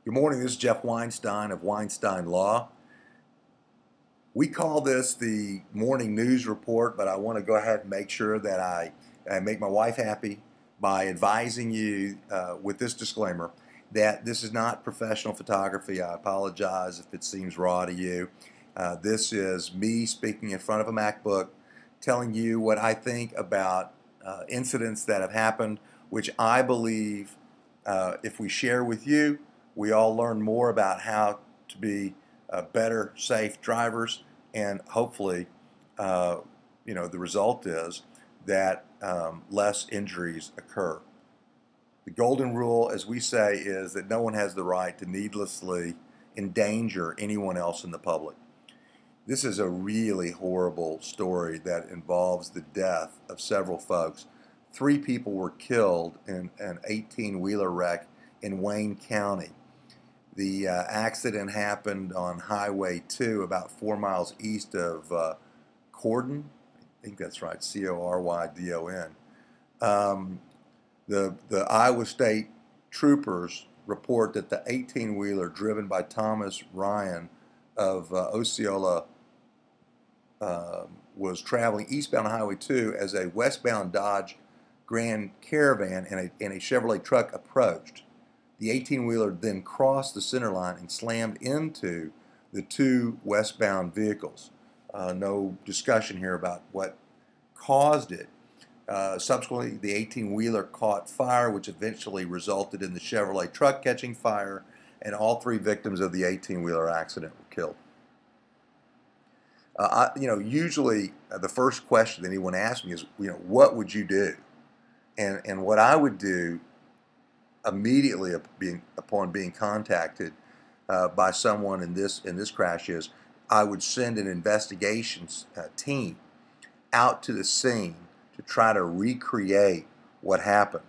Good morning, this is Jeff Weinstein of Weinstein Law. We call this the morning news report, but I want to go ahead and make sure that I make my wife happy by advising you with this disclaimer that this is not professional photography. I apologize if it seems raw to you. This is me speaking in front of a MacBook, telling you what I think about incidents that have happened, which I believe if we share with you, we all learn more about how to be better, safe drivers, and hopefully, the result is that less injuries occur. The golden rule, as we say, is that no one has the right to needlessly endanger anyone else in the public. This is a really horrible story that involves the death of several folks. 3 people were killed in an 18-wheeler wreck in Wayne County. The accident happened on Highway 2 about 4 miles east of Cordon. I think that's right, Corydon. The Iowa State troopers report that the 18-wheeler driven by Thomas Ryan of Osceola was traveling eastbound Highway 2 as a westbound Dodge Grand Caravan and a Chevrolet truck approached. The 18-wheeler then crossed the center line and slammed into the 2 westbound vehicles. No discussion here about what caused it. Subsequently, the 18-wheeler caught fire, which eventually resulted in the Chevrolet truck catching fire, and all 3 victims of the 18-wheeler accident were killed. Usually the first question that anyone asks me is, what would you do? And what I would do immediately upon being contacted by someone in this crash is I would send an investigations team out to the scene to try to recreate what happened,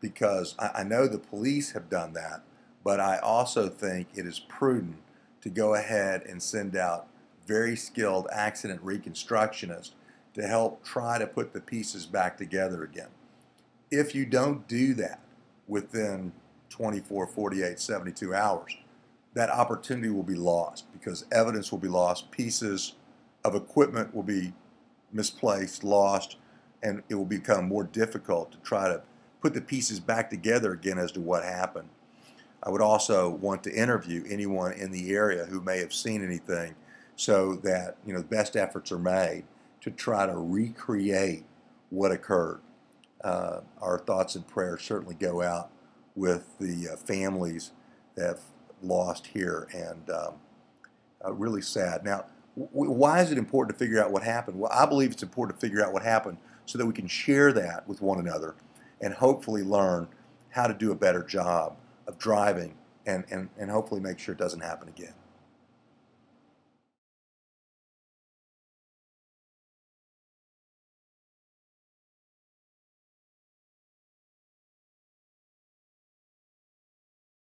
because I know the police have done that, but I also think it is prudent to go ahead and send out very skilled accident reconstructionists to help try to put the pieces back together again. If you don't do that within 24, 48, 72 hours, that opportunity will be lost because evidence will be lost, pieces of equipment will be misplaced, lost, and it will become more difficult to try to put the pieces back together again as to what happened. I would also want to interview anyone in the area who may have seen anything so that the best efforts are made to try to recreate what occurred. Our thoughts and prayers certainly go out with the families that have lost here, and really sad. Now, why is it important to figure out what happened? Well, I believe it's important to figure out what happened so that we can share that with one another and hopefully learn how to do a better job of driving and hopefully make sure it doesn't happen again.